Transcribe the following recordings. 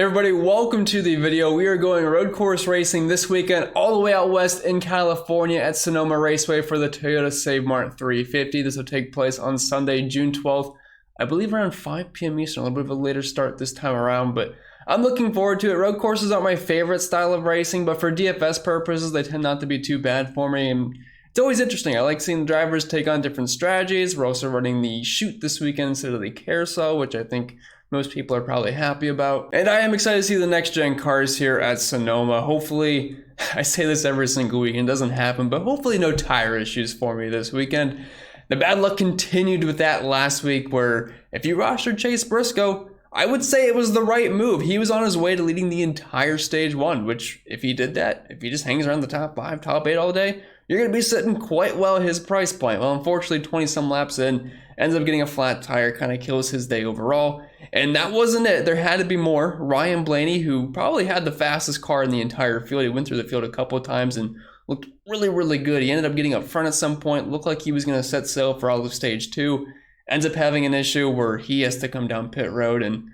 Everybody, welcome to the video. We are going road course racing this weekend all the way out west in California at Sonoma Raceway for the Toyota Save Mart 350. This will take place on Sunday, June 12th, I believe around 5 p.m. Eastern, a little bit of a later start this time around, but I'm looking forward to it. Road courses aren't my favorite style of racing, but for DFS purposes, they tend not to be too bad for me, and it's always interesting. I like seeing the drivers take on different strategies. We're also running the shoot this weekend instead of the carousel, which I think most people are probably happy about. And I am excited to see the next gen cars here at Sonoma. Hopefully, I say this every single week and it doesn't happen, but hopefully no tire issues for me this weekend. The bad luck continued with that last week where if you rostered Chase Briscoe, I would say it was the right move. He was on his way to leading the entire stage one, which if he did that, if he just hangs around the top 5, top 8 all day, you're going to be sitting quite well at his price point. Well, unfortunately, 20 some laps in, ends up getting a flat tire, kind of kills his day overall. And that wasn't it. There had to be more. Ryan Blaney, who probably had the fastest car in the entire field. He went through the field a couple of times and looked really, really good. He ended up getting up front at some point. Looked like he was going to set sail for all of stage 2. Ends up having an issue where he has to come down pit road. And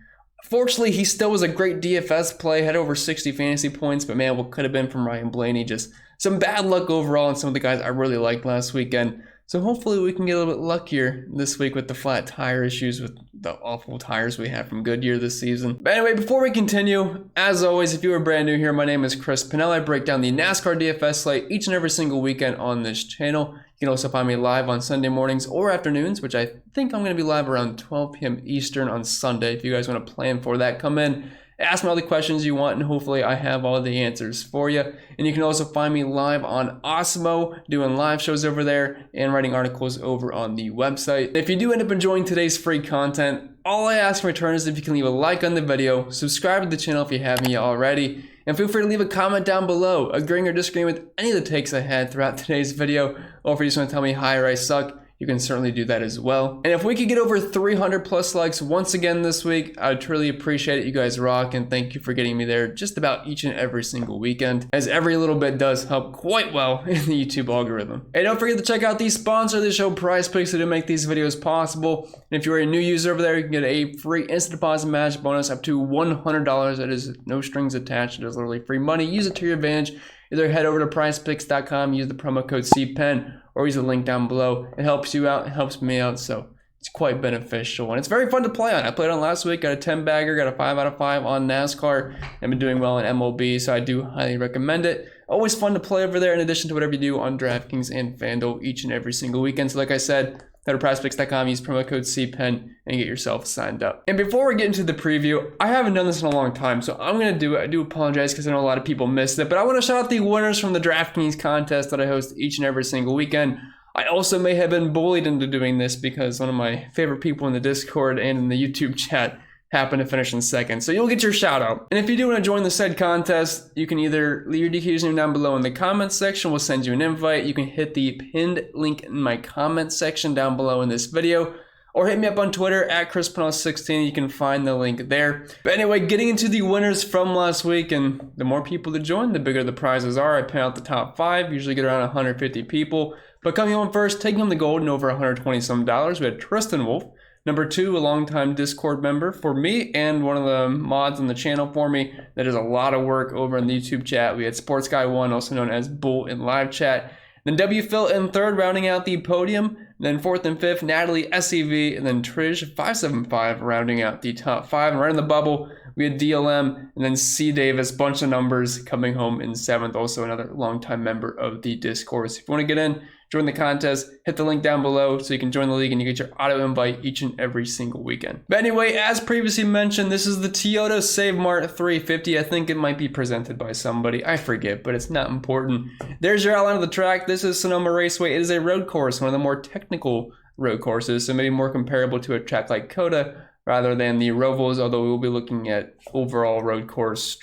fortunately, he still was a great DFS play. Had over 60 fantasy points. But man, what could have been from Ryan Blaney. Just some bad luck overall and some of the guys I really liked last weekend. So hopefully we can get a little bit luckier this week with the flat tire issues with the awful tires we had from Goodyear this season. But anyway, before we continue, as always, if you are brand new here, my name is Chris Pennell. I break down the NASCAR DFS slate each and every single weekend on this channel. You can also find me live on Sunday mornings or afternoons, which I think I'm going to be live around 12 p.m. Eastern on Sunday. If you guys want to plan for that, come in. Ask me all the questions you want, and hopefully I have all the answers for you. And you can also find me live on Osmo, doing live shows over there, and writing articles over on the website. If you do end up enjoying today's free content, all I ask in return is if you can leave a like on the video, subscribe to the channel if you haven't yet already, and feel free to leave a comment down below, agreeing or disagreeing with any of the takes I had throughout today's video, or if you just want to tell me hi or I suck, you can certainly do that as well. And if we could get over 300 plus likes once again this week, I would truly appreciate it. You guys rock, and thank you for getting me there just about each and every single weekend, as every little bit does help quite well in the YouTube algorithm. And don't forget to check out the sponsor of the show, Prize Picks, that do make these videos possible. And if you're a new user over there, you can get a free instant deposit match bonus up to $100. That is no strings attached. It is literally free money. Use it to your advantage. Either head over to prizepicks.com, use the promo code CPEN, or use the link down below. It helps you out, it helps me out, so it's quite beneficial. And it's very fun to play on. I played on last week, got a 10 bagger, got a 5 out of 5 on NASCAR. I've been doing well in MLB, so I do highly recommend it. Always fun to play over there in addition to whatever you do on DraftKings and FanDuel each and every single weekend. So like I said, head to prizepicks.com, use promo code CPEN, and get yourself signed up. And before we get into the preview, I haven't done this in a long time, so I'm going to do it. I do apologize because I know a lot of people missed it, but I want to shout out the winners from the DraftKings contest that I host each and every single weekend. I also may have been bullied into doing this because one of my favorite people in the Discord and in the YouTube chat happened to finish in second. So you'll get your shout out. And if you do want to join the said contest, you can either leave your DQ username down below in the comments section. We'll send you an invite. You can hit the pinned link in my comments section down below in this video, or hit me up on Twitter at ChrisPennell16. You can find the link there. But anyway, getting into the winners from last week, and the more people that join, the bigger the prizes are. I pin out the top 5, usually get around 150 people. But coming on first, taking home the gold and over 120 some dollars, we had Tristan Wolf. Number 2, a longtime Discord member for me and one of the mods on the channel for me. That is a lot of work over in the YouTube chat. We had Sports Guy 1, also known as Bull in live chat. Then W. Phil in 3rd, rounding out the podium. Then 4th and 5th, Natalie SEV, and then Trish 575, rounding out the top 5. And right in the bubble, we had DLM, and then C. Davis, bunch of numbers, coming home in 7th. Also another longtime member of the Discord. So if you want to get in, join the contest, hit the link down below so you can join the league and you get your auto invite each and every single weekend. But anyway, as previously mentioned, this is the Toyota Save Mart 350. I think it might be presented by somebody. I forget, but it's not important. There's your outline of the track. This is Sonoma Raceway. It is a road course, one of the more technical road courses, so maybe more comparable to a track like COTA rather than the Rovos, although we will be looking at overall road course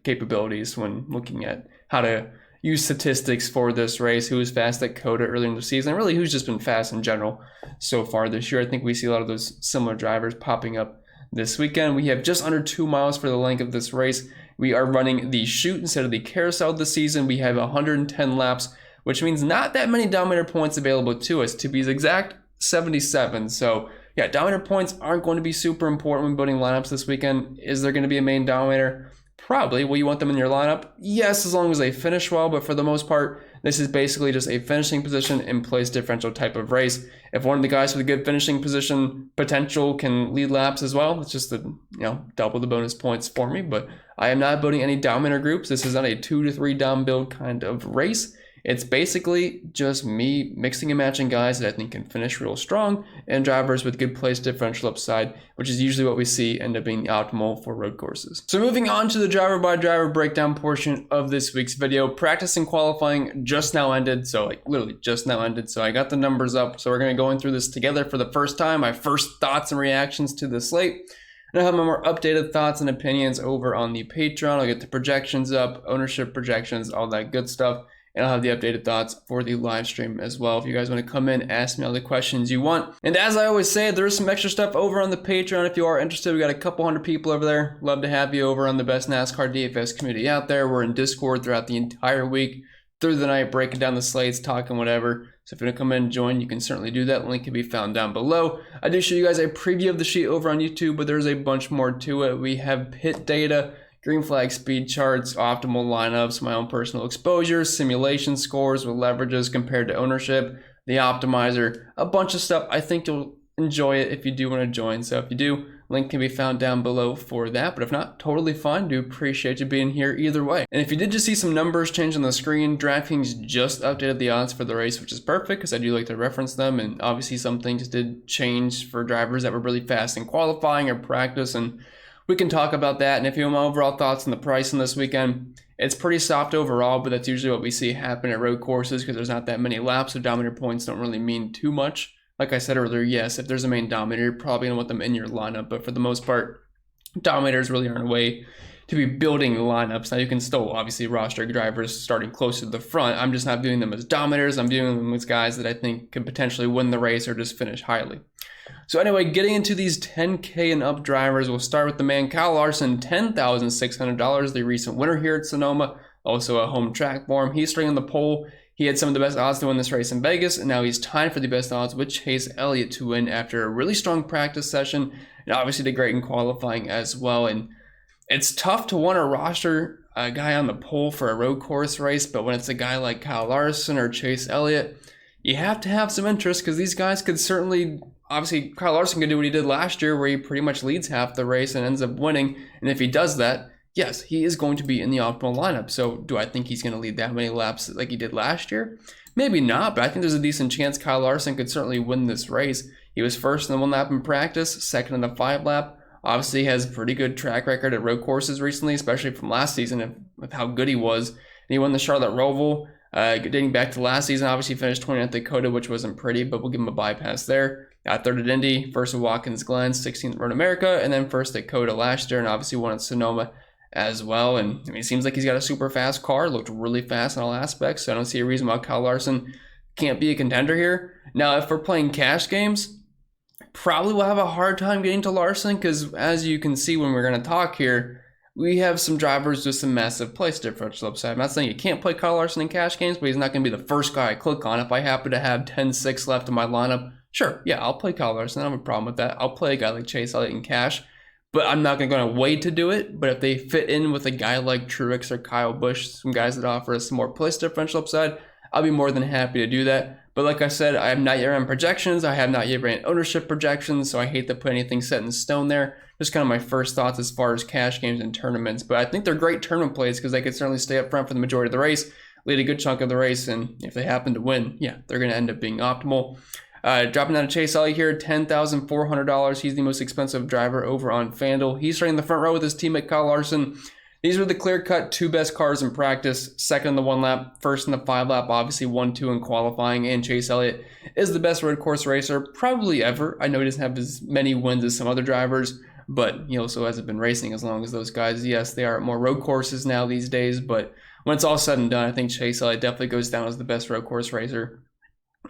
capabilities when looking at how to use statistics for this race, who was fast at COTA earlier in the season, and really who's just been fast in general so far this year. I think we see a lot of those similar drivers popping up this weekend. We have just under 2 miles for the length of this race. We are running the shoot instead of the carousel this season. We have 110 laps, which means not that many Dominator points available to us. To be exact, 77. So yeah, dominator points aren't going to be super important when building lineups this weekend. Is there going to be a main dominator? Probably. Will you want them in your lineup? Yes, as long as they finish well, but for the most part, this is basically just a finishing position in place differential type of race. If one of the guys with a good finishing position potential can lead laps as well, it's just double the bonus points for me. But I am not building any dominator groups. This is not a 2 to 3 down build kind of race. It's basically just me mixing and matching guys that I think can finish real strong and drivers with good place differential upside, which is usually what we see end up being optimal for road courses. So moving on to the driver by driver breakdown portion of this week's video, practice and qualifying just now ended. So literally just now ended. So I got the numbers up. So we're going to go through this together for the first time. My first thoughts and reactions to the slate. And I'll have my more updated thoughts and opinions over on the Patreon. I'll get the projections up, ownership projections, all that good stuff. And I'll have the updated thoughts for the live stream as well. If you guys want to come in, ask me all the questions you want. And as I always say, there's some extra stuff over on the Patreon. If you are interested, we got a couple hundred people over there. Love to have you over on the best NASCAR DFS community out there. We're in Discord throughout the entire week, through the night, breaking down the slates, talking whatever. So if you want to come in and join, you can certainly do that. Link can be found down below. I did show you guys a preview of the sheet over on YouTube, but there's a bunch more to it. We have pit data, green flag speed charts, optimal lineups, my own personal exposures, simulation scores with leverages compared to ownership, the optimizer, a bunch of stuff. I think you'll enjoy it if you do want to join. So if you do, link can be found down below for that. But if not, totally fine. Do appreciate you being here either way. And if you did just see some numbers change on the screen, DraftKings just updated the odds for the race, which is perfect because I do like to reference them. And obviously some things did change for drivers that were really fast in qualifying or practice, and we can talk about that. And if you want my overall thoughts on the pricing this weekend, it's pretty soft overall, but that's usually what we see happen at road courses because there's not that many laps, so dominator points don't really mean too much. Like I said earlier, yes, if there's a main dominator, you're probably going to want them in your lineup, but for the most part, dominators really aren't a way to be building lineups. Now you can still obviously roster drivers starting closer to the front. I'm just not viewing them as dominators. I'm viewing them as guys that I think could potentially win the race or just finish highly. So anyway, getting into these 10K and up drivers, we'll start with the man Kyle Larson, $10,600, the recent winner here at Sonoma, also a home track for him. He's starting on the pole. He had some of the best odds to win this race in Vegas, and now he's tied for the best odds with Chase Elliott to win after a really strong practice session, and obviously did great in qualifying as well. And it's tough to want to roster a guy on the pole for a road course race, but when it's a guy like Kyle Larson or Chase Elliott, you have to have some interest because these guys could certainly, obviously Kyle Larson could do what he did last year where he pretty much leads half the race and ends up winning. And if he does that, yes, he is going to be in the optimal lineup. So do I think he's going to lead that many laps like he did last year? Maybe not, but I think there's a decent chance Kyle Larson could certainly win this race. He was first in the 1 lap in practice, second in the 5 lap. Obviously has a pretty good track record at road courses recently, especially from last season with how good he was. And he won the Charlotte Roval. Dating back to last season, obviously finished 20th at Dakota, which wasn't pretty, but we'll give him a bypass there. Got third at Indy, first at Watkins Glen, 16th at Road America, and then first at Dakota last year, and obviously won at Sonoma as well. And I mean, it seems like he's got a super fast car, looked really fast in all aspects, so I don't see a reason why Kyle Larson can't be a contender here. Now, if we're playing cash games, probably will have a hard time getting to Larson because as you can see when we're going to talk here, we have some drivers with some massive place differential upside. I'm not saying you can't play Kyle Larson in cash games, but he's not going to be the first guy I click on. If I happen to have 10-6 left in my lineup, sure, yeah, I'll play Kyle Larson. I don't have a problem with that. I'll play a guy like Chase Elliott in cash, but I'm not going to wait to do it. But if they fit in with a guy like Truex or Kyle Busch, some guys that offer us some more place differential upside, I'll be more than happy to do that. But like I said, I have not yet ran projections. I have not yet ran ownership projections, so I hate to put anything set in stone there. Just kind of my first thoughts as far as cash games and tournaments. But I think they're great tournament plays because they could certainly stay up front for the majority of the race, lead a good chunk of the race, and if they happen to win, yeah, they're going to end up being optimal. Dropping down to Chase Elliott here, $10,400. He's the most expensive driver over on FanDuel. He's starting in the front row with his teammate Kyle Larson. These were the clear-cut 2 best cars in practice, second in the 1 lap, first in the 5 lap, obviously 1-2 in qualifying, and Chase Elliott is the best road course racer probably ever. I know he doesn't have as many wins as some other drivers, but he also hasn't been racing as long as those guys. Yes, they are at more road courses now these days, but when it's all said and done, I think Chase Elliott definitely goes down as the best road course racer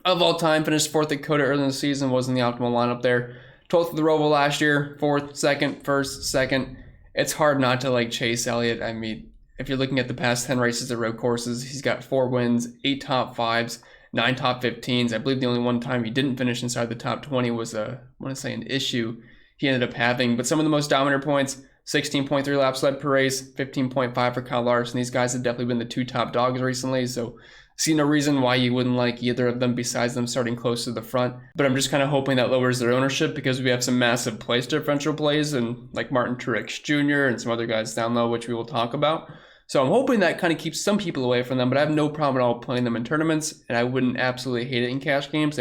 of all time. Finished 4th at Dakota early in the season, was in the optimal lineup there. 12th at the Roval last year, 4th, 2nd, 1st, 2nd. It's hard not to like Chase Elliott. I mean, if you're looking at the past 10 races at road courses, he's got 4 wins, 8 top 5s, 9 top 15s. I believe the only one time he didn't finish inside the top 20 was I want to say an issue he ended up having. But some of the most dominant points, 16.3 laps led per race, 15.5 for Kyle Larson. These guys have definitely been the 2 top dogs recently, so see no reason why you wouldn't like either of them besides them starting close to the front. But I'm just kind of hoping that lowers their ownership because we have some massive place differential plays and like Martin Truex Jr. and some other guys down low, which we will talk about. So I'm hoping that kind of keeps some people away from them, but I have no problem at all playing them in tournaments, and I wouldn't absolutely hate it in cash games.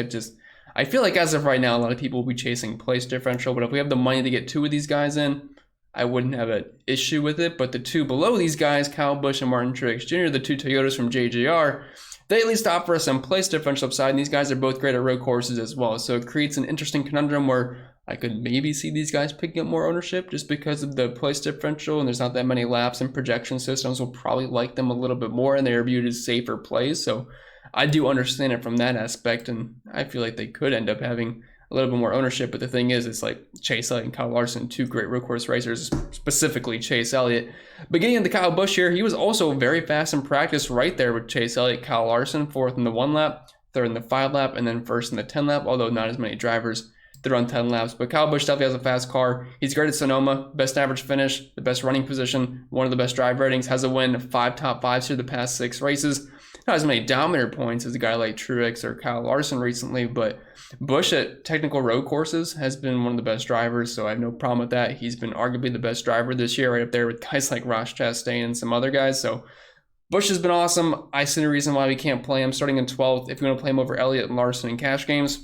I feel like as of right now, a lot of people will be chasing place differential, but if we have the money to get 2 of these guys in, I wouldn't have an issue with it. But the 2 below these guys, Kyle Busch and Martin Truex Jr., the 2 Toyotas from JGR, they at least offer us some place differential upside, and these guys are both great at road courses as well. So it creates an interesting conundrum where I could maybe see these guys picking up more ownership just because of the place differential, and there's not that many laps, and projection systems will probably like them a little bit more, and they are viewed as safer plays. So I do understand it from that aspect, and I feel like they could end up having a little bit more ownership. But the thing is, it's like Chase Elliott and Kyle Larson, 2 great road course racers, specifically Chase Elliott. But getting into Kyle Busch here, he was also very fast in practice right there with Chase Elliott, Kyle Larson, 4th in the 1 lap, 3rd in the 5 lap, and then 1st in the 10 lap, although not as many drivers to run 10 laps. But Kyle Busch definitely has a fast car. He's great at Sonoma, best average finish, the best running position, one of the best drive ratings, has a win, 5 top 5s through the past 6 races. Not as many dominator points as a guy like Truex or Kyle Larson recently, but Busch at technical road courses has been one of the best drivers, so I have no problem with that. He's been arguably the best driver this year, right up there with guys like Ross Chastain and some other guys. So Busch has been awesome. I see no reason why we can't play him starting in 12th if you want to play him over Elliott and Larson in cash games.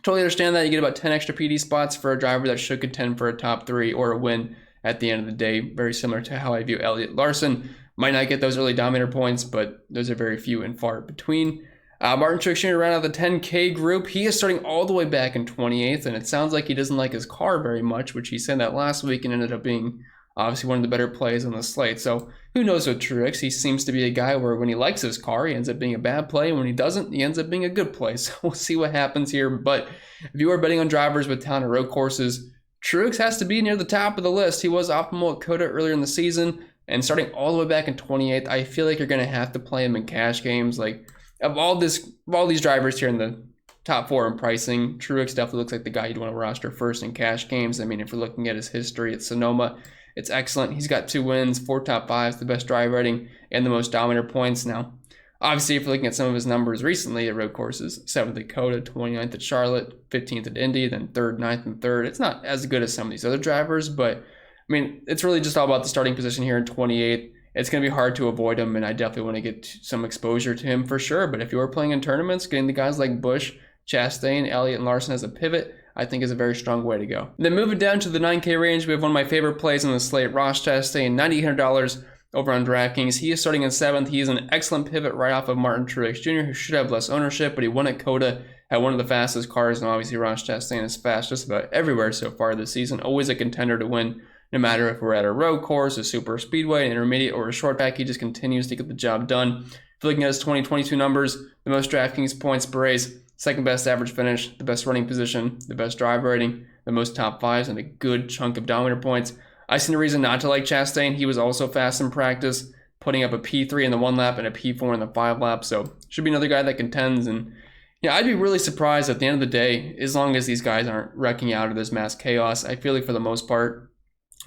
Totally understand that. You get about 10 extra PD spots for a driver that should contend for a top 3 or a win at the end of the day. Very similar to how I view Elliott Larson. Might not get those early dominator points, but those are very few and far between. Martin Truex Jr. ran out of the 10K group. He is starting all the way back in 28th, and it sounds like he doesn't like his car very much, which he said that last week and ended up being obviously one of the better plays on the slate. So who knows with Truex? He seems to be a guy where when he likes his car, he ends up being a bad play, and when he doesn't, he ends up being a good play. So we'll see what happens here. But if you are betting on drivers with talent at road courses, Truex has to be near the top of the list. He was optimal at COTA earlier in the season, and starting all the way back in 28th, I feel like you're going to have to play him in cash games. Like, of all these drivers here in the top 4 in pricing, Truex definitely looks like the guy you'd want to roster first in cash games. I mean, if we're looking at his history at Sonoma, it's excellent. He's got 2 wins, 4 top 5s, the best drive rating, and the most dominator points. Now, obviously, if you're looking at some of his numbers recently at road courses, 7th at COTA, 29th at Charlotte, 15th at Indy, then 3rd, 9th, and 3rd. It's not as good as some of these other drivers, but I mean, it's really just all about the starting position here in 28th. It's going to be hard to avoid him, and I definitely want to get some exposure to him for sure. But if you are playing in tournaments, getting the guys like Busch, Chastain, Elliott, and Larson as a pivot, I think is a very strong way to go. Then moving down to the 9K range, we have one of my favorite plays on the slate, Ross Chastain, $9,800 over on DraftKings. He is starting in 7th. He is an excellent pivot right off of Martin Truex Jr., who should have less ownership, but he won at COTA, had one of the fastest cars, and obviously Ross Chastain is fast just about everywhere so far this season. Always a contender to win. No matter if we're at a road course, a super speedway, an intermediate, or a short track, he just continues to get the job done. If you're looking at his 2022 numbers, the most DraftKings points per race, 2nd best average finish, the best running position, the best drive rating, the most top 5s, and a good chunk of dominator points. I see no reason not to like Chastain. He was also fast in practice, putting up a P3 in the 1 lap and a P4 in the 5 lap, so should be another guy that contends. And yeah, I'd be really surprised at the end of the day, as long as these guys aren't wrecking out of this mass chaos. I feel like for the most part,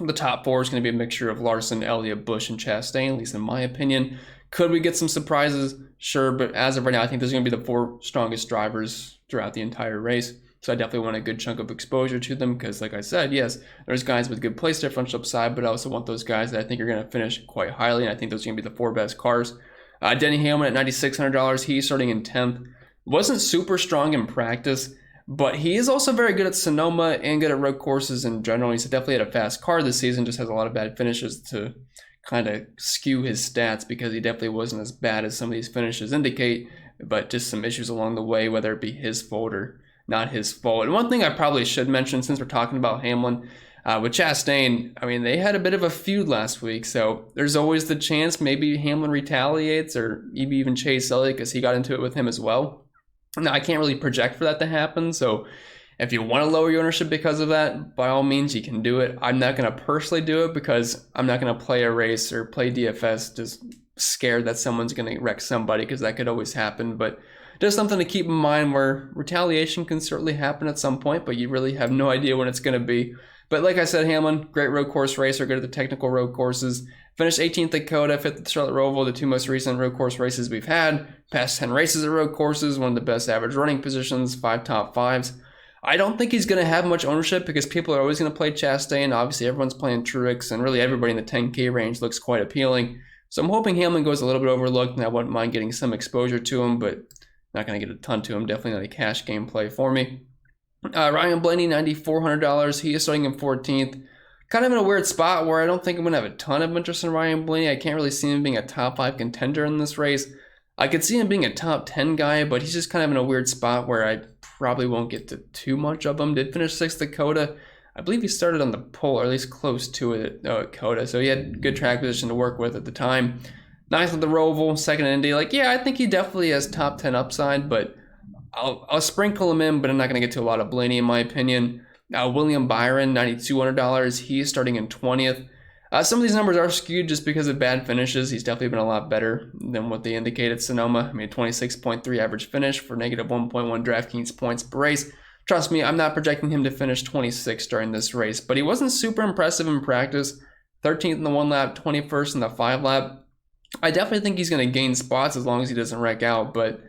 the top 4 is going to be a mixture of Larson, Elliott, Busch, and Chastain, at least in my opinion. Could we get some surprises? Sure, but as of right now, I think those are going to be the 4 strongest drivers throughout the entire race. So I definitely want a good chunk of exposure to them because, like I said, yes, there's guys with good place differential upside, but I also want those guys that I think are going to finish quite highly, and I think those are going to be the 4 best cars. Denny Hamlin at $9,600. He's starting in 10th. Wasn't super strong in practice, but he is also very good at Sonoma and good at road courses in general. He's definitely had a fast car this season, just has a lot of bad finishes to kind of skew his stats because he definitely wasn't as bad as some of these finishes indicate, but just some issues along the way, whether it be his fault or not his fault. And one thing I probably should mention since we're talking about Hamlin, with Chastain, I mean, they had a bit of a feud last week, so there's always the chance maybe Hamlin retaliates or maybe even Chase Elliott because he got into it with him as well. Now, I can't really project for that to happen, so if you want to lower your ownership because of that, by all means, you can do it. I'm not going to personally do it because I'm not going to play a race or play DFS just scared that someone's going to wreck somebody because that could always happen. But just something to keep in mind where retaliation can certainly happen at some point, but you really have no idea when it's going to be. But like I said, Hamlin, great road course racer, good at the technical road courses. Finished 18th at Coda, 5th at Charlotte Roval, the two most recent road course races we've had. Past 10 races at road courses, one of the best average running positions, 5 top 5s. I don't think he's going to have much ownership because people are always going to play Chastain. Obviously, everyone's playing Truex, and really everybody in the 10K range looks quite appealing. So I'm hoping Hamlin goes a little bit overlooked, and I wouldn't mind getting some exposure to him, but not going to get a ton to him. Definitely not a cash game play for me. Ryan Blaney, $9,400. He is starting in 14th. Kind of in a weird spot where I don't think I'm going to have a ton of interest in Ryan Blaney. I can't really see him being a top 5 contender in this race. I could see him being a top 10 guy, but he's just kind of in a weird spot where I probably won't get to too much of him. Did finish 6th at Coda. I believe he started on the pole, or at least close to it at Coda, so he had good track position to work with at the time. 9th at the Roval, 2nd at Indy. I think he definitely has top 10 upside, but I'll sprinkle him in, but I'm not going to get to a lot of Blaney in my opinion. William Byron, $9,200. He's starting in 20th. Some of these numbers are skewed just because of bad finishes. He's definitely been a lot better than what they indicated Sonoma. I mean, 26.3 average finish for negative 1.1 DraftKings points per race. Trust me, I'm not projecting him to finish 26th during this race, but he wasn't super impressive in practice. 13th in the 1 lap, 21st in the 5 lap. I definitely think he's going to gain spots as long as he doesn't wreck out, but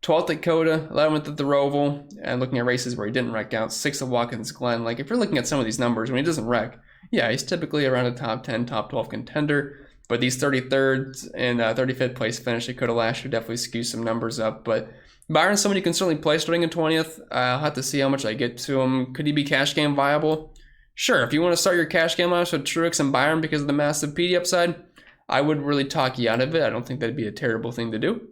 12th at Coda, 11th at the Roval, and looking at races where he didn't wreck out, 6th at Watkins Glen. If you're looking at some of these numbers, when he doesn't wreck, yeah, he's typically around a top 10, top 12 contender, but these 33rd and 35th place finish at Coda last year definitely skew some numbers up, but Byron's somebody you can certainly play starting in 20th. I'll have to see how much I get to him. Could he be cash game viable? Sure, if you want to start your cash game lineups with Truex and Byron because of the massive PD upside, I would really talk you out of it. I don't think that'd be a terrible thing to do.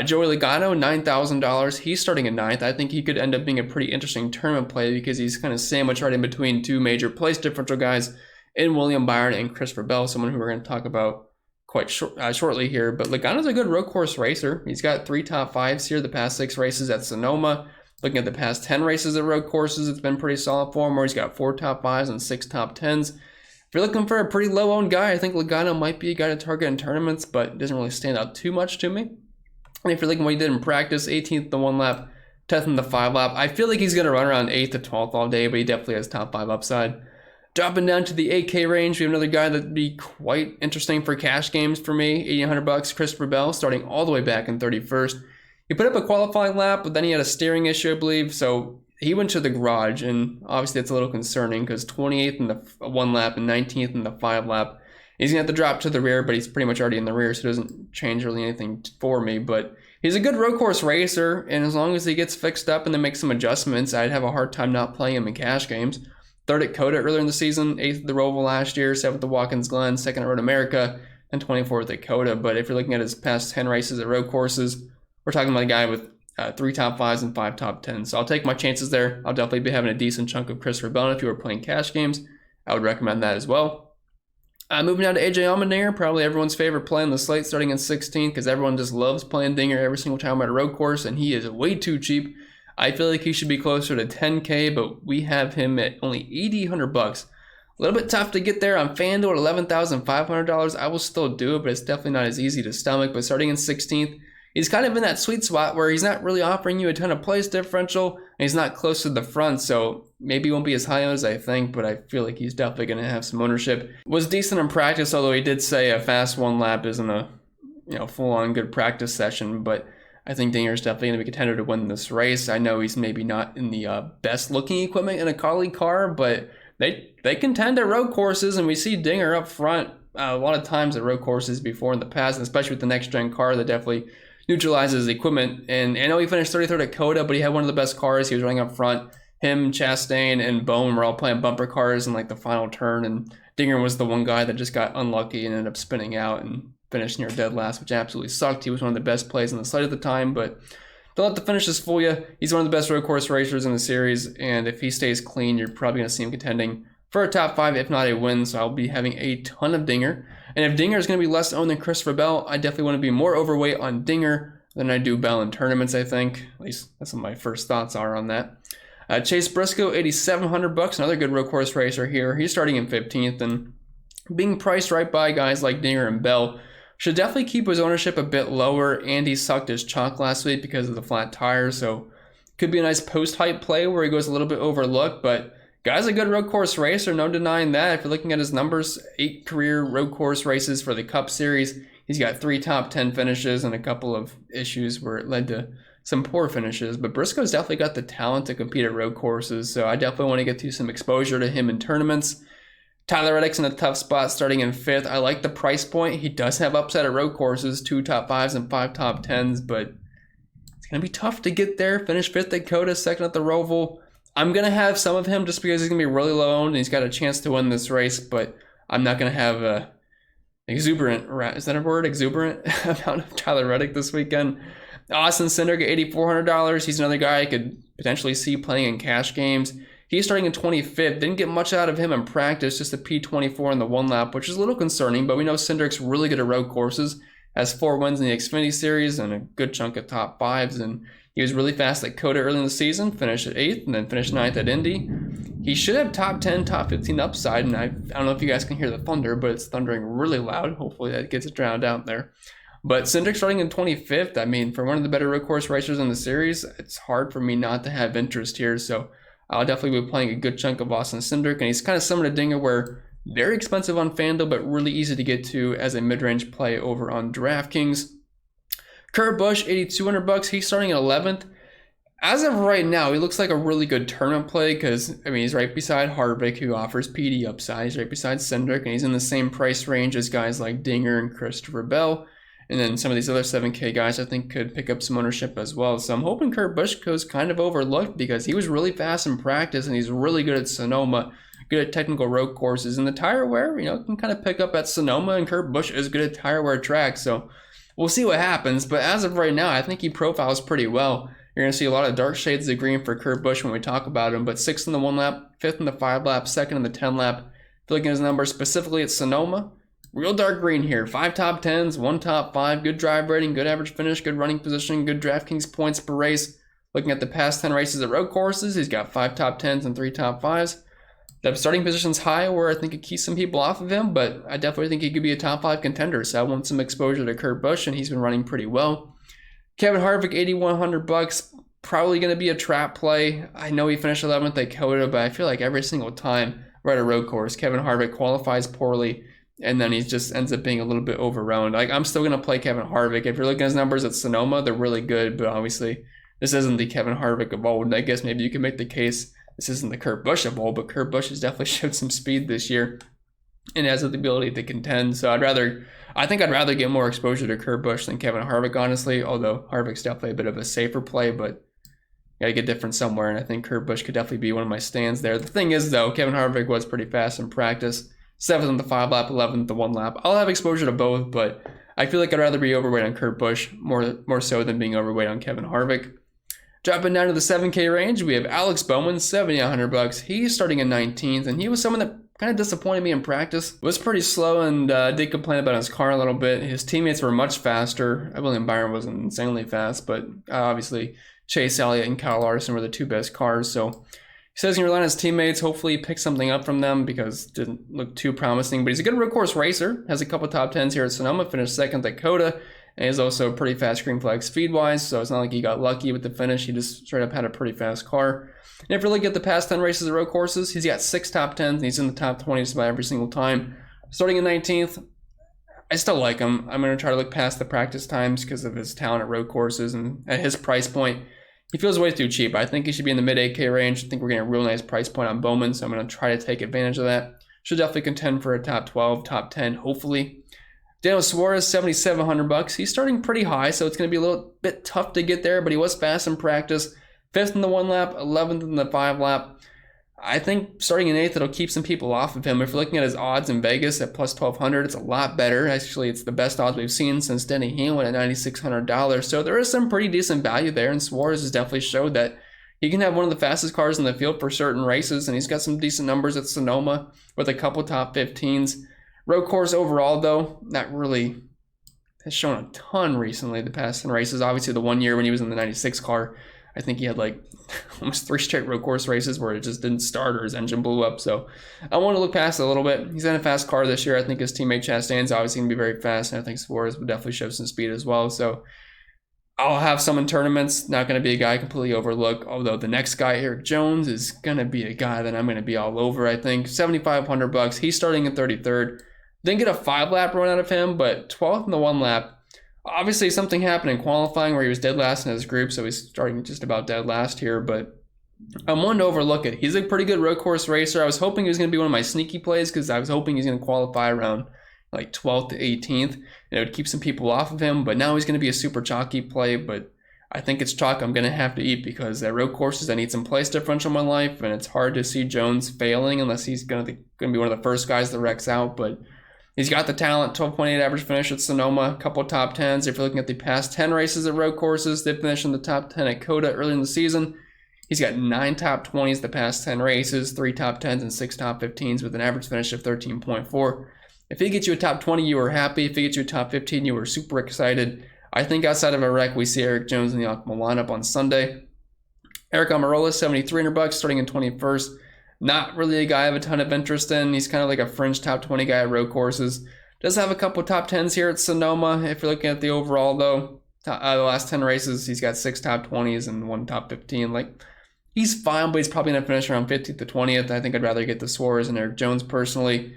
Joey Logano, $9,000. He's starting in 9th. I think he could end up being a pretty interesting tournament play because he's kind of sandwiched right in between two major place differential guys in William Byron and Christopher Bell, someone who we're going to talk about quite shortly here. But Logano's a good road course racer. He's got 3 top 5s here the past 6 races at Sonoma. Looking at the past 10 races at road courses, it's been pretty solid for him, where he's got 4 top 5s and 6 top 10s. If you're looking for a pretty low-owned guy, I think Logano might be a guy to target in tournaments, but it doesn't really stand out too much to me. And if you're looking at what he did in practice, 18th in the 1 lap, 10th in the 5 lap. I feel like he's going to run around 8th to 12th all day, but he definitely has top 5 upside. Dropping down to the 8K range, we have another guy that'd be quite interesting for cash games for me. $1,800, Christopher Bell, starting all the way back in 31st. He put up a qualifying lap, but then he had a steering issue, I believe, so he went to the garage, and obviously that's a little concerning because 28th in the 1 lap and 19th in the 5 lap. He's going to have to drop to the rear, but he's pretty much already in the rear, so it doesn't change really anything for me. But he's a good road course racer, and as long as he gets fixed up and then makes some adjustments, I'd have a hard time not playing him in cash games. 3rd at Coda earlier in the season, 8th at the Roval last year, 7th at Watkins Glen, 2nd at Road America, and 24th at Coda. But if you're looking at his past 10 races at road courses, we're talking about a guy with 3 top 5s and 5 top 10s. So I'll take my chances there. I'll definitely be having a decent chunk of Christopher Bell. If you were playing cash games, I would recommend that as well. Moving down to AJ Allmendinger, probably everyone's favorite play on the slate, starting in 16th because everyone just loves playing Dinger every single time at a road course, and he is way too cheap. I feel like he should be closer to 10K, but we have him at only $8,000. A little bit tough to get there on FanDuel at $11,500. I will still do it, but it's definitely not as easy to stomach. But starting in 16th, he's kind of in that sweet spot where he's not really offering you a ton of place differential, and he's not close to the front, so maybe he won't be as high as I think, but I feel like he's definitely going to have some ownership. Was decent in practice, although he did say a fast 1 lap isn't a full-on good practice session, but I think Dinger's definitely going to be a contender to win this race. I know he's maybe not in the best-looking equipment in a colleague car, but they contend at road courses, and we see Dinger up front a lot of times at road courses before in the past, and especially with the next-gen car that definitely neutralizes equipment. And I know he finished 33rd at Coda, but he had one of the best cars. He was running up front. Him, Chastain, and Bone were all playing bumper cars in the final turn, and Dinger was the one guy that just got unlucky and ended up spinning out and finished near dead last, which absolutely sucked. He was one of the best plays on the slate at the time, but don't let the finishes fool you. He's one of the best road course racers in the series, and if he stays clean, you're probably going to see him contending for a top 5, if not a win, so I'll be having a ton of Dinger. And if Dinger is going to be less owned than Christopher Bell, I definitely want to be more overweight on Dinger than I do Bell in tournaments, I think. At least that's what my first thoughts are on that. Chase Briscoe, $8,700, another good road course racer here. He's starting in 15th, and being priced right by guys like Dinger and Bell Should definitely keep his ownership a bit lower, and he sucked his chalk last week because of the flat tires, so could be a nice post-hype play where he goes a little bit overlooked, but guy's a good road course racer, no denying that. If you're looking at his numbers, 8 career road course races for the Cup Series. He's got 3 top 10 finishes and a couple of issues where it led to some poor finishes, but Briscoe's definitely got the talent to compete at road courses, so I definitely want to get to some exposure to him in tournaments. Tyler Reddick's in a tough spot starting in 5th. I like the price point. He does have upside at road courses, 2 top 5s and 5 top 10s, but it's going to be tough to get there. Finish 5th at Coda, 2nd at the Roval. I'm going to have some of him just because he's going to be really low owned and he's got a chance to win this race, but I'm not going to have a exuberant, is that a word? Exuberant amount of Tyler Reddick this weekend. Austin Cindric at $8,400. He's another guy I could potentially see playing in cash games. He's starting in 25th. Didn't get much out of him in practice, just a P24 in the 1 lap, which is a little concerning, but we know Cindric's really good at road courses. Has 4 wins in the Xfinity Series and a good chunk of top 5s, and he was really fast at Coda early in the season, finished at 8th, and then finished 9th at Indy. He should have top 10, top 15 upside, and I don't know if you guys can hear the thunder, but it's thundering really loud. Hopefully that gets it drowned out there. But Cindric starting in 25th, I mean, for one of the better road course racers in the series, it's hard for me not to have interest here, so I'll definitely be playing a good chunk of Austin Cindric, and he's kind of similar to Dinger where very expensive on FanDuel, but really easy to get to as a mid-range play over on DraftKings. Kurt Busch, $8,200. He's starting at 11th. As of right now, he looks like a really good tournament play because, I mean, he's right beside Harvick, who offers PD upside. He's right beside Cindric, and he's in the same price range as guys like Dinger and Christopher Bell. And then some of these other 7K guys I think could pick up some ownership as well. So I'm hoping Kurt Busch goes kind of overlooked because he was really fast in practice and he's really good at Sonoma, good at technical road courses. And the tire wear, can kind of pick up at Sonoma, and Kurt Busch is good at tire wear tracks. So we'll see what happens. But as of right now, I think he profiles pretty well. You're going to see a lot of dark shades of green for Kurt Busch when we talk about him. But 6th in the 1 lap, 5th in the 5 lap, 2nd in the 10 lap. If you're looking at his numbers specifically at Sonoma, real dark green here. 5 top 10s, 1 top 5, good drive rating, good average finish, good running position, good DraftKings points per race. Looking at the past 10 races at road courses, he's got 5 top 10s and 3 top 5s. The starting position's high where I think it keeps some people off of him, but I definitely think he could be a top 5 contender, so I want some exposure to Kurt Busch, and he's been running pretty well. Kevin Harvick, $8,100, probably going to be a trap play. I know he finished 11th at Coda, but I feel like every single time we're at a road course, Kevin Harvick qualifies poorly, and then he just ends up being a little bit overrun. I'm still going to play Kevin Harvick. If you're looking at his numbers at Sonoma, they're really good, but obviously this isn't the Kevin Harvick of old. I guess maybe you can make the case this isn't the Kurt Busch of old, but Kurt Busch has definitely showed some speed this year and has the ability to contend. So I think I'd rather get more exposure to Kurt Busch than Kevin Harvick, honestly, although Harvick's definitely a bit of a safer play, but got to get different somewhere, and I think Kurt Busch could definitely be one of my stands there. The thing is, though, Kevin Harvick was pretty fast in practice. 7th in the 5 lap, 11th in the 1 lap. I'll have exposure to both, but I feel like I'd rather be overweight on Kurt Busch more so than being overweight on Kevin Harvick. Dropping down to the 7K range, we have Alex Bowman, $7,100. He's starting in 19th, and he was someone that kind of disappointed me in practice. Was pretty slow and did complain about his car a little bit. His teammates were much faster. William Byron wasn't insanely fast, but obviously Chase Elliott and Kyle Larson were the 2 best cars, so he says he can rely on his teammates. Hopefully he picks something up from them because it didn't look too promising. But he's a good road course racer. Has a couple top 10s here at Sonoma. Finished 2nd at Coda. And he's also pretty fast green flag speed-wise. So it's not like he got lucky with the finish. He just straight up had a pretty fast car. And if you look at the past 10 races at road courses, he's got 6 top 10s. And he's in the top 20s about every single time. Starting in 19th, I still like him. I'm going to try to look past the practice times because of his talent at road courses. And at his price point, he feels way too cheap. I think he should be in the mid-8K range. I think we're getting a real nice price point on Bowman, so I'm going to try to take advantage of that. Should definitely contend for a top 12, top 10, hopefully. Daniel Suarez, $7,700. He's starting pretty high, so it's going to be a little bit tough to get there, but he was fast in practice. 5th in the 1 lap, 11th in the 5 lap. I think starting in 8th, it'll keep some people off of him. If you're looking at his odds in Vegas at plus 1,200, it's a lot better. Actually, it's the best odds we've seen since Denny Hamlin at $9,600. So there is some pretty decent value there, and Suarez has definitely showed that he can have one of the fastest cars in the field for certain races, and he's got some decent numbers at Sonoma with a couple top 15s. Road course overall, though, not really has shown a ton recently the past 10 races. Obviously, the 1 year when he was in the 96 car I think he had like almost 3 straight road course races where it just didn't start or his engine blew up. So I want to look past it a little bit. He's in a fast car this year. I think his teammate Chastain's obviously going to be very fast, and I think Suarez would definitely show some speed as well. So I'll have some in tournaments. Not going to be a guy I completely overlook, although the next guy, Eric Jones, is going to be a guy that I'm going to be all over, I think. $7,500. He's starting in 33rd. Didn't get a 5-lap run out of him, but 12th in the 1 lap. Obviously, something happened in qualifying where he was dead last in his group, so he's starting just about dead last here, but I'm one to overlook it. He's a pretty good road course racer. I was hoping he was going to be one of my sneaky plays because I was hoping he's going to qualify around like 12th to 18th, and it would keep some people off of him, but now he's going to be a super chalky play, but I think it's chalk I'm going to have to eat because at road courses I need some place differential in my life, and it's hard to see Jones failing unless he's going to be one of the first guys that wrecks out, but he's got the talent. 12.8 average finish at Sonoma, a couple top 10s. If you're looking at the past 10 races at road courses, they finished in the top 10 at COTA early in the season. He's got 9 top 20s the past 10 races, 3 top 10s, and 6 top 15s with an average finish of 13.4. If he gets you a top 20, you were happy. If he gets you a top 15, you were super excited. I think outside of a wreck, we see Eric Jones in the optimal lineup on Sunday. Eric Almirola, $7,300, starting in 21st. Not really a guy I have a ton of interest in. He's kind of like a fringe top 20 guy at road courses. Does have a couple top 10s here at Sonoma. If you're looking at the overall, though, the last 10 races, he's got 6 top 20s and 1 top 15. Like, he's fine, but he's probably going to finish around 15th to 20th. I think I'd rather get the Suarez and Eric Jones personally.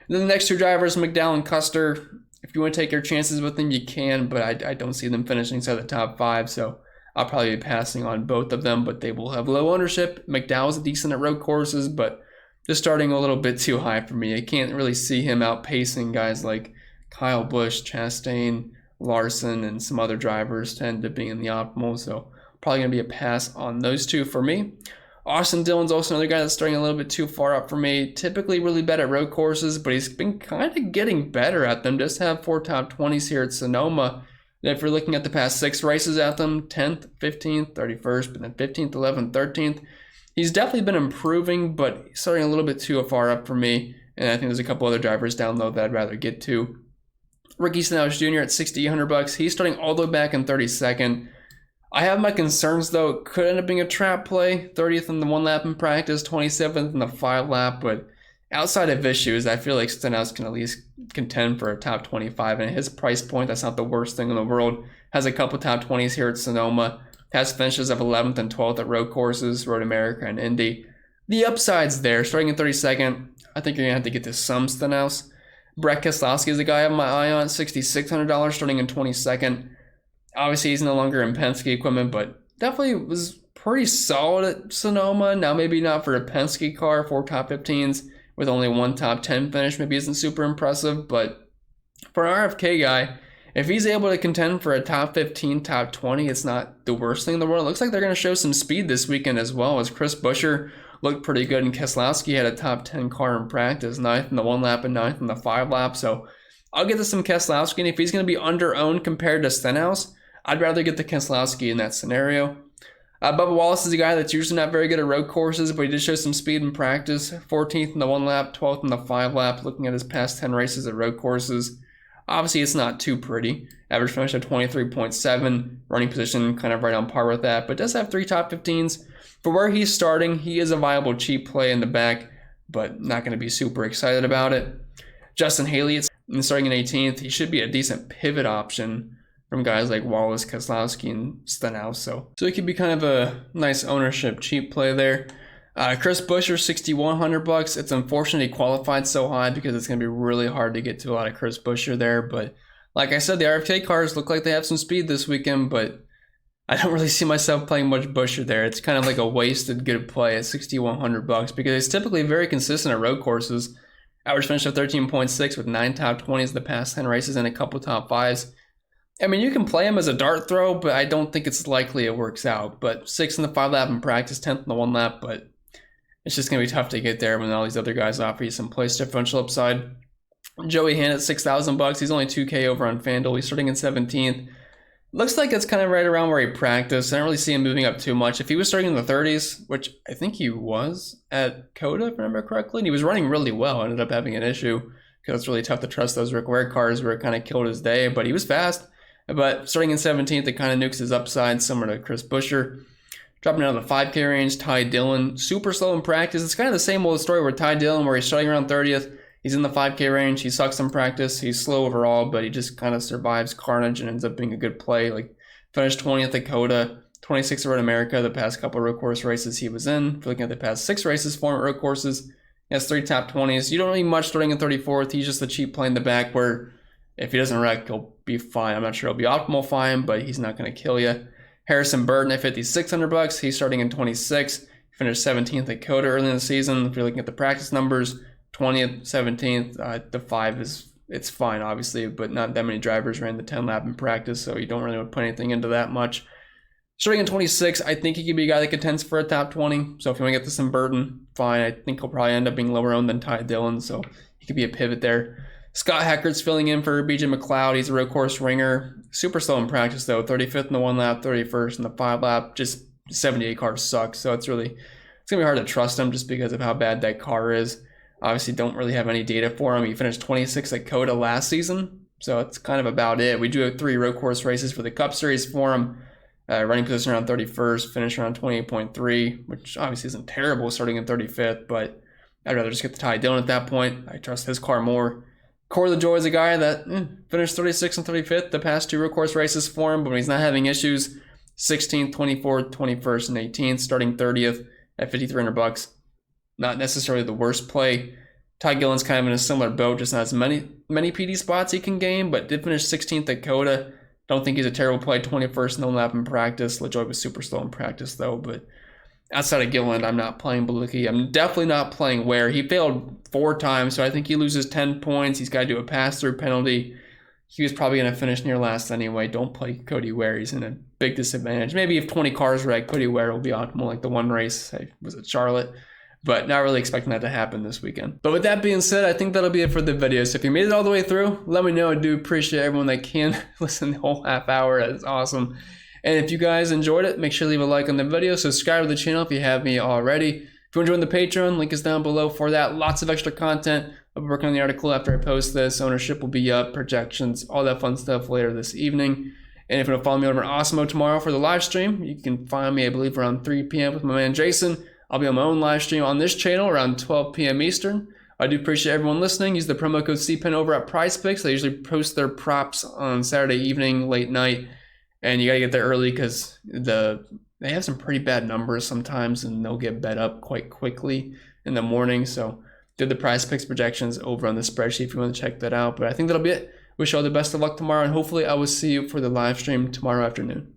And then the next 2 drivers, McDowell and Custer. If you want to take your chances with them, you can, but I don't see them finishing inside the top 5, so I'll probably be passing on both of them, but they will have low ownership. McDowell's decent at road courses, but just starting a little bit too high for me. I can't really see him outpacing guys like Kyle Busch, Chastain, Larson, and some other drivers tend to be in the optimal, so probably going to be a pass on those 2 for me. Austin Dillon's also another guy that's starting a little bit too far up for me. Typically really bad at road courses, but he's been kind of getting better at them. Just have 4 top 20s here at Sonoma. And if you're looking at the past 6 races at them, 10th, 15th, 31st, but then 15th, 11th, 13th, he's definitely been improving, but he's starting a little bit too far up for me. And I think there's a couple other drivers down low that I'd rather get to. Ricky Stenhouse Jr. at $6,800. He's starting all the way back in 32nd. I have my concerns, though. It could end up being a trap play. 30th in the 1 lap in practice, 27th in the 5 lap. But outside of issues, I feel like Stenhouse can at least contend for a top 25. And at his price point, that's not the worst thing in the world. Has a couple top 20s here at Sonoma. Has finishes of 11th and 12th at road courses, Road America and Indy. The upside's there. Starting in 32nd, I think you're going to have to get to some Stenhouse. Brett Keselowski is a guy I have my eye on. $6,600 starting in 22nd. Obviously, he's no longer in Penske equipment, but definitely was pretty solid at Sonoma. Now, maybe not for a Penske car, 4 top 15s with only 1 top 10 finish. Maybe isn't super impressive, but for an RFK guy, if he's able to contend for a top 15, top 20, it's not the worst thing in the world. It looks like they're going to show some speed this weekend as well, as Chris Buescher looked pretty good, and Keselowski had a top 10 car in practice, 9th in the 1 lap and 9th in the 5 lap. So I'll get to some Keselowski, and if he's going to be under-owned compared to Stenhouse, I'd rather get the Keselowski in that scenario. Bubba Wallace is a guy that's usually not very good at road courses, but he did show some speed in practice. 14th in the 1 lap, 12th in the 5 lap, looking at his past 10 races at road courses. Obviously, it's not too pretty. Average finish of 23.7, running position kind of right on par with that, but does have 3 top 15s. For where he's starting, he is a viable cheap play in the back, but not going to be super excited about it. Justin Haley, it's starting in 18th. He should be a decent pivot option from guys like Wallace, Keselowski, and Stenhouse. So it could be kind of a nice ownership cheap play there. Chris Buescher, $6,100. It's unfortunate he qualified so high because it's going to be really hard to get to a lot of Chris Buescher there. But like I said, the RFK cars look like they have some speed this weekend, but I don't really see myself playing much Buescher there. It's kind of like a wasted good play at $6,100 because he's typically very consistent at road courses. Average finish of 13.6 with 9 top 20s the past 10 races and a couple top 5s. I mean, you can play him as a dart throw, but I don't think it's likely it works out. But 6th in the 5 lap in practice, 10th in the 1 lap, but it's just going to be tough to get there when all these other guys offer you some place differential upside. Joey Hand at $6,000. He's only 2K over on FanDuel. He's starting in 17th. Looks like it's kind of right around where he practiced. I don't really see him moving up too much. If he was starting in the 30s, which I think he was at COTA, if I remember correctly, and he was running really well, ended up having an issue because it's really tough to trust those Rick Ware cars where it kind of killed his day, but he was fast. But starting in 17th, it kind of nukes his upside, similar to Chris Buescher. Dropping down to the 5K range, Ty Dillon, super slow in practice. It's kind of the same old story with Ty Dillon, where he's starting around 30th. He's in the 5K range. He sucks in practice. He's slow overall, but he just kind of survives carnage and ends up being a good play. Like, finished 20th at Coda, 26th at Road America, the past couple road course races he was in. If you're looking at the past 6 races for him at road courses, he has 3 top 20s. You don't need much starting in 34th. He's just a cheap play in the back where if he doesn't wreck, he'll be fine. I'm not sure he'll be optimal fine, but he's not going to kill you. Harrison Burton at $5,600. He's starting in 26th. He finished 17th at Coda early in the season. If you're looking at the practice numbers, 20th, 17th, the 5 it's fine, obviously, but not that many drivers ran the 10 lap in practice, so you don't really want to put anything into that much. Starting in 26, I think he could be a guy that contends for a top 20. So if you want to get this in Burton, fine. I think he'll probably end up being lower owned than Ty Dillon, so he could be a pivot there. Scott Heckert's filling in for BJ McLeod. He's a road course ringer. Super slow in practice, though. 35th in the 1 lap, 31st in the 5 lap. Just 78 cars suck, so it's going to be hard to trust him just because of how bad that car is. Obviously, don't really have any data for him. He finished 26th at Coda last season, so it's kind of about it. We do have 3 road course races for the Cup Series for him. Running position around 31st, finish around 28.3, which obviously isn't terrible starting in 35th, but I'd rather just get the Ty Dillon at that point. I trust his car more. Corey LaJoy is a guy that finished 36th and 35th the past 2 road course races for him, but when he's not having issues, 16th, 24th, 21st, and 18th, starting 30th at $5,300. Not necessarily the worst play. Ty Dillon's kind of in a similar boat, just not as many PD spots he can gain, but did finish 16th at Coda. Don't think he's a terrible play. 21st in the 1 lap in practice. LaJoy was super slow in practice, though, but outside of Gilliland, I'm not playing Belucci. I'm definitely not playing Ware. He failed 4 times, so I think he loses 10 points. He's got to do a pass-through penalty. He was probably going to finish near last anyway. Don't play Cody Ware. He's in a big disadvantage. Maybe if 20 cars wreck, Cody Ware will be optimal, like the one race was at Charlotte. But not really expecting that to happen this weekend. But with that being said, I think that'll be it for the video. So if you made it all the way through, let me know. I do appreciate everyone that can listen the whole half hour. That's awesome. And if you guys enjoyed it, make sure to leave a like on the video. Subscribe to the channel if you haven't already. If you want to join the Patreon, link is down below for that. Lots of extra content. I'll be working on the article after I post this. Ownership will be up, projections, all that fun stuff later this evening. And if you want to follow me over on Osmo tomorrow for the live stream, you can find me, I believe, around 3 p.m. with my man Jason. I'll be on my own live stream on this channel around 12 p.m. Eastern. I do appreciate everyone listening. Use the promo code CPEN over at PrizePicks. They usually post their props on Saturday evening, late night. And you got to get there early because they have some pretty bad numbers sometimes, and they'll get bet up quite quickly in the morning. So do the PrizePicks projections over on the spreadsheet if you want to check that out. But I think that'll be it. Wish you all the best of luck tomorrow, and hopefully I will see you for the live stream tomorrow afternoon.